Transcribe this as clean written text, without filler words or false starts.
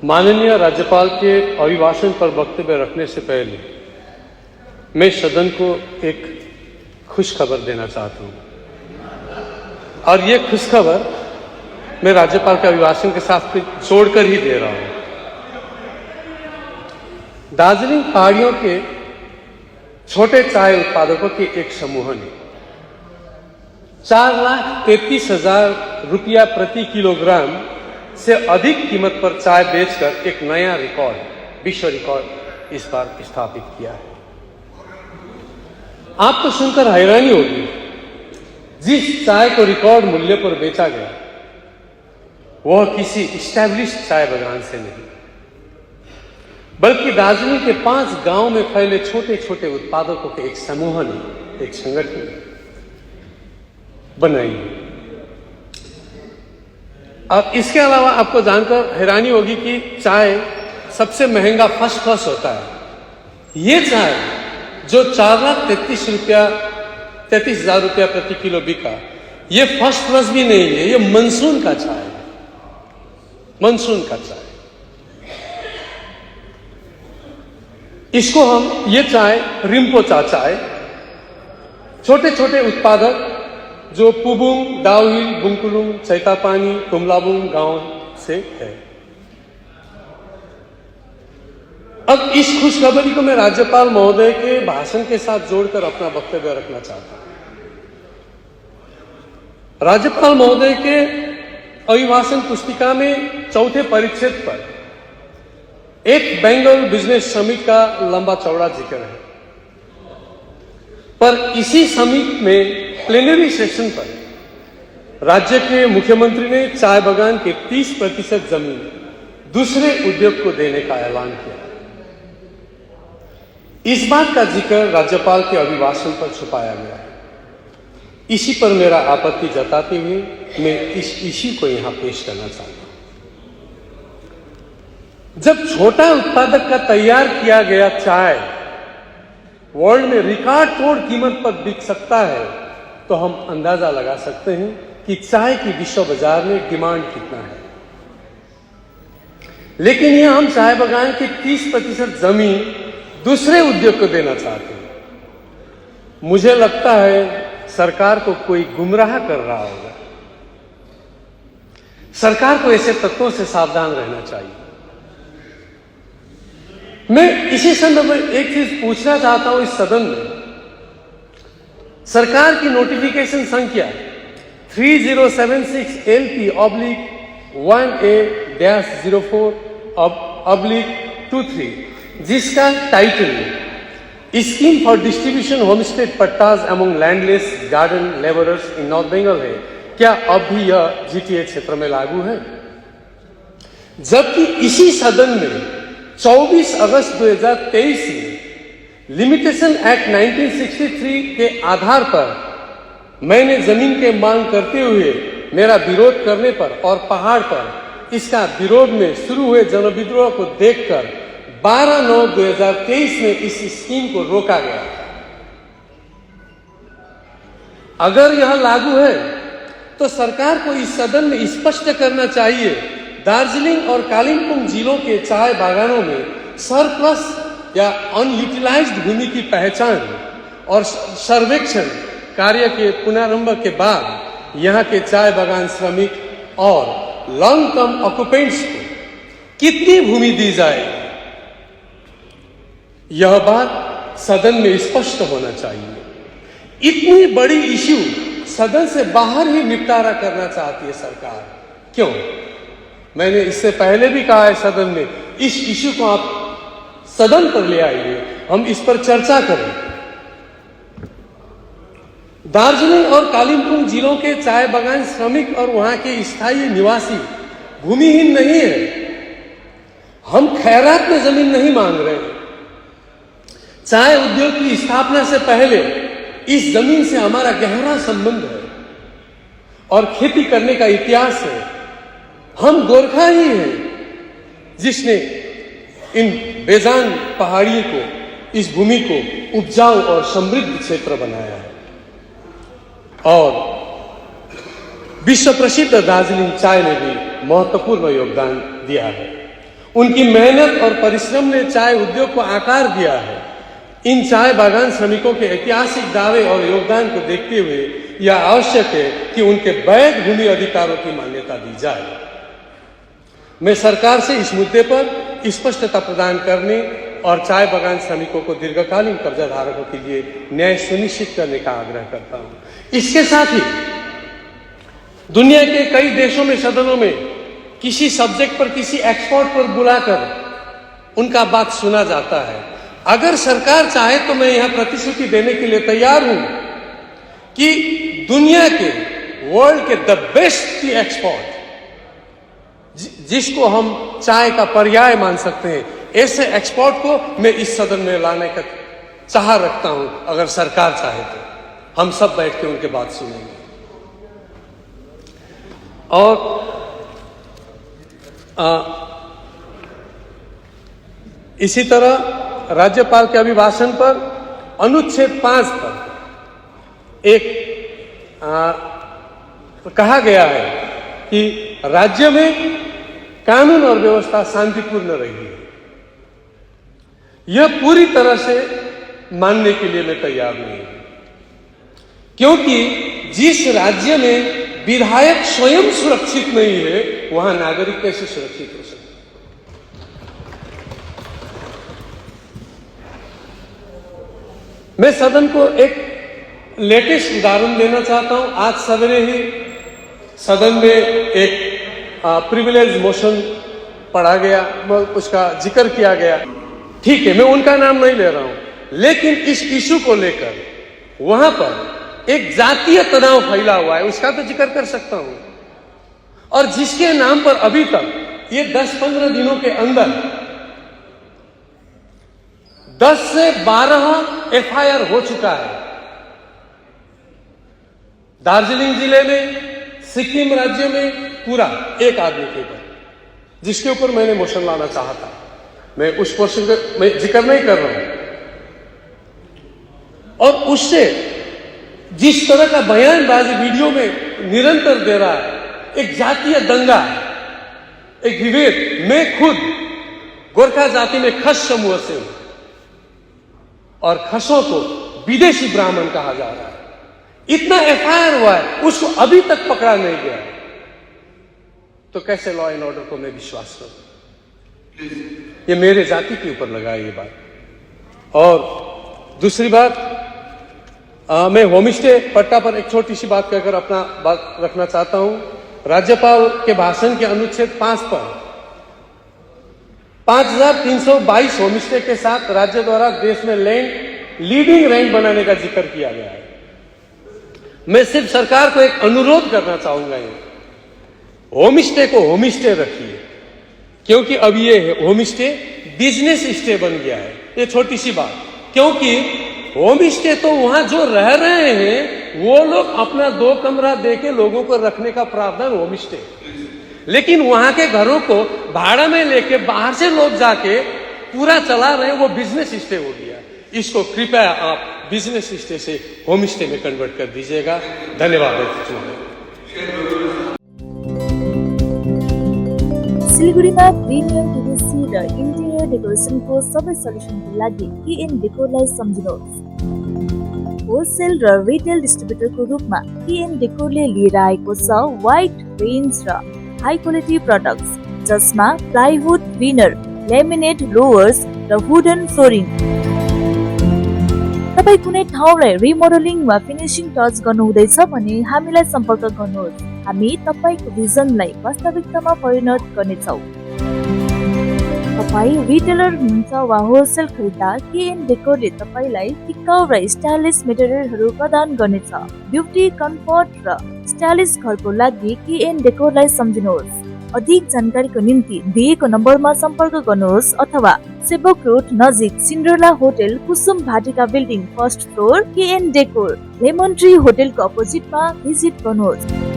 माननीय राज्यपाल के अभिभाषण पर वक्तव्य रखने से पहले मैं सदन को एक खुश खबर देना चाहता हूं और ये खुश खबर मैं राज्यपाल के अभिभाषण के साथ जोड़कर ही दे रहा हूं। दार्जिलिंग पहाड़ियों के छोटे चाय उत्पादकों के एक समूह ने 4,33,000 रुपया प्रति किलोग्राम से अधिक कीमत पर चाय बेचकर एक नया रिकॉर्ड, विश्व रिकॉर्ड इस बार स्थापित किया है। आपको सुनकर हैरानी होगी, जिस चाय को रिकॉर्ड मूल्य पर बेचा गया वह किसी इस्टेब्लिश्ड चाय बागान से नहीं, बल्कि दार्जिलिंग के 5 गांवों में फैले छोटे छोटे उत्पादकों के एक समूह ने, एक संगठन बनाई। अब इसके अलावा आपको जानकर हैरानी होगी कि चाय सबसे महंगा फर्स्ट क्लास होता है। ये चाय जो 4,33,000 रुपया प्रति किलो बिका, ये फर्स्ट क्लास भी नहीं है, ये मानसून का चाय है, मानसून का चाय। इसको हम ये चाय रिम्पोचा चाय, छोटे छोटे उत्पादक जो पुबुंग, दावहिल, बुंकुलुंग, चैतापानी, कुमलाबुंग गांव से है। अब इस खुशखबरी को मैं राज्यपाल महोदय के भाषण के साथ जोड़कर अपना वक्तव्य रखना चाहता हूं। राज्यपाल महोदय के अभिभाषण पुस्तिका में चौथे परिच्छेद पर एक बंगाल बिजनेस समिट का लंबा चौड़ा जिक्र है, पर इसी समिट में प्लेनरी सेशन पर राज्य के मुख्यमंत्री ने चाय बागान के 30% जमीन दूसरे उद्योग को देने का ऐलान किया। इस बात का जिक्र राज्यपाल के अभिभाषण पर छुपाया गया है। इसी पर मेरा आपत्ति जताते हुए मैं इस इश्यू को यहां पेश करना चाहता हूं। जब छोटा उत्पादक का तैयार किया गया चाय वर्ल्ड में रिकॉर्ड तोड़ कीमत पर बिक सकता है, तो हम अंदाजा लगा सकते हैं कि चाय की विश्व बाजार में डिमांड कितना है। लेकिन यह हम चाय बागान की 30% जमीन दूसरे उद्योग को देना चाहते हैं। मुझे लगता है सरकार को कोई गुमराह कर रहा होगा। सरकार को ऐसे तत्वों से सावधान रहना चाहिए। मैं इसी संदर्भ में एक चीज पूछना चाहता हूं इस सदन में। सरकार की नोटिफिकेशन संख्या 3076 LP/1A-04/23, जिसका title scheme for distribution homestead pattas among landless garden labourers in North Bengal है, क्या अब भी यह जीटीए क्षेत्र में लागू है? जबकि इसी सदन में 24 अगस्त 2023 में लिमिटेशन एक्ट 1963 के आधार पर मैंने जमीन के मांग करते हुए मेरा विरोध करने पर और पहाड़ पर इसका विरोध में शुरू हुए जनविद्रोह को देखकर 12/9/2023 में इस स्कीम को रोका गया। अगर यह लागू है तो सरकार को इस सदन में स्पष्ट करना चाहिए, दार्जिलिंग और कालिम्पोंग जिलों के चाय बागानों में सरप्लस या अनयूटिलाइज्ड भूमि की पहचान और सर्वेक्षण कार्य के पुनरारंभ के बाद यहां के चाय बागान श्रमिक और लॉन्ग टर्म ऑक्युपेंट्स को कितनी भूमि दी जाए, यह बात सदन में स्पष्ट होना चाहिए। इतनी बड़ी इश्यू सदन से बाहर ही निपटारा करना चाहती है सरकार, क्यों? मैंने इससे पहले भी कहा है सदन में, इस इश्यू को आप सदन पर ले आइए, हम इस पर चर्चा करें। दार्जिलिंग और कालिम्पोंग जिलों के चाय बागान श्रमिक और वहां के स्थायी निवासी भूमिहीन नहीं है। हम खैरात में जमीन नहीं मांग रहे हैं। चाय उद्योग की स्थापना से पहले इस जमीन से हमारा गहरा संबंध है और खेती करने का इतिहास है। हम गोरखा ही हैं जिसने इन बेजान पहाड़ियों को, इस भूमि को उपजाऊ और समृद्ध क्षेत्र बनाया है। और विश्व प्रसिद्ध दार्जिलिंग चाय ने भी महत्वपूर्ण योगदान दिया है। उनकी मेहनत और परिश्रम ने चाय उद्योग को आकार दिया है। इन चाय बागान श्रमिकों के ऐतिहासिक दावे और योगदान को देखते हुए यह आवश्यक है कि उनके वैध भूमि अधिकारों की मान्यता दी जाए। मैं सरकार से इस मुद्दे पर स्पष्टता प्रदान करने और चाय बागान श्रमिकों को दीर्घकालीन कब्जा धारकों के लिए न्याय सुनिश्चित करने का आग्रह करता हूं। इसके साथ ही दुनिया के कई देशों में सदनों में किसी सब्जेक्ट पर, किसी एक्सपर्ट पर बुलाकर उनका बात सुना जाता है। अगर सरकार चाहे तो मैं यहां प्रतिश्रुति देने के लिए तैयार हूं कि दुनिया के, वर्ल्ड के द बेस्ट टी एक्सपर्ट, जिसको हम चाय का पर्याय मान सकते हैं, ऐसे एक्सपर्ट को मैं इस सदन में लाने का चाह रखता हूं। अगर सरकार चाहे तो हम सब बैठ के उनके बात सुनेंगे। और इसी तरह राज्यपाल के अभिभाषण पर अनुच्छेद 5 पर एक कहा गया है कि राज्य में कानून और व्यवस्था शांतिपूर्ण रही है। यह पूरी तरह से मानने के लिए मैं तैयार नहीं हूं, क्योंकि जिस राज्य में विधायक स्वयं सुरक्षित नहीं है, वहां नागरिक कैसे सुरक्षित हो सकते? मैं सदन को एक लेटेस्ट उदाहरण देना चाहता हूं। आज सवेरे ही सदन में एक प्रिविलेज मोशन पढ़ा गया, उसका जिक्र किया गया। ठीक है, मैं उनका नाम नहीं ले रहा हूं, लेकिन इस इशू को लेकर वहां पर एक जातीय तनाव फैला हुआ है, उसका तो जिक्र कर सकता हूं। और जिसके नाम पर अभी तक ये 10-15 दिनों के अंदर 10 से 12 एफआईआर हो चुका है। दार्जिलिंग जिले में, सिक्किम राज्य में पूरा एक आदमी के ऊपर, जिसके ऊपर मैंने मोशन लाना चाहा था। मैं उस पोर्शन का मैं जिक्र नहीं कर रहा हूं। और उससे जिस तरह का बयानबाजी वीडियो में निरंतर दे रहा है, एक जातीय दंगा, एक विभेद। मैं खुद गोरखा जाति में खस समूह से हूं और खसों को विदेशी ब्राह्मण कहा जा रहा है। इतना एफआईआर हुआ है, उसको अभी तक पकड़ा नहीं गया, तो कैसे लॉ एंड ऑर्डर को मैं विश्वास करूं? ये मेरे जाति के ऊपर लगा ये बात। और दूसरी बात, मैं होमस्टे पट्टा पर एक छोटी सी बात कहकर अपना बात रखना चाहता हूं। राज्यपाल के भाषण के अनुच्छेद 5 पर 5322 होमस्टे के साथ राज्य द्वारा देश में लैंड लीडिंग रैंक बनाने का जिक्र किया गया है। मैं सिर्फ सरकार को एक अनुरोध करना चाहूंगा, होमस्टे को होमस्टे रखिए, क्योंकि अब ये होमस्टे बिजनेस स्टे बन गया है। ये छोटी सी बात, क्योंकि होमस्टे तो वहां जो रह रहे हैं वो लोग अपना 2 कमरा देके लोगों को रखने का प्रावधान होमस्टे, लेकिन वहां के घरों को भाड़ा में लेके बाहर से लोग जाके पूरा चला रहे हैं, वो बिजनेस स्टे हो गया। इसको कृपया आप बिजनेस स्टे से होम स्टे में कन्वर्ट कर दीजिएगा। धन्यवाद। सिलगढीमा प्रिमियम PVC र इन्टेरियर डेकोरेसनको सबै सल्युसनको लागि केएन डेकोरलाई सम्झनुहोस्। होलसेल र रिटेल डिस्ट्रिब्युटरको रूपमा केएन डेकोरले लिएर आएको छ वाइड रेन्ज र हाई क्वालिटी प्रोडक्ट्स, जसमा प्लाइवुड, विनर, लेमिनेट, लोवर्स र वुडन फ्लोरिङ। तपाई कुनै ठाउँलाई रिमोडलिङ वा फिनिशिङ टच गर्नुहुँदैछ भने हामीलाई सम्पर्क गर्नुहोस्। हामी तपाईको भिजनलाई वास्तविकतामा परिणत गर्नेछौँ। तपाई रिटेलर हुनुहुन्छ वा होलसेल खरिदार, केएन डेकोरले तपाईलाई टिकाउ र स्टाइलिश मेटेरियलहरू प्रदान गर्नेछ। ब्युटी, कम्फर्ट र स्टाइलिश घरको लागि केएन डेकोरलाई सम्झनुहोस्। अधिक जानकारीको निम्ति दिएको नम्बरमा सम्पर्क गर्नुहोस् अथवा सेवक रोड नजिक Cinderella hotel, Kusum Vatika building, first floor, KN decor, lemon tree होटलको अपोजिटमा भिजिट गर्नुहोस्।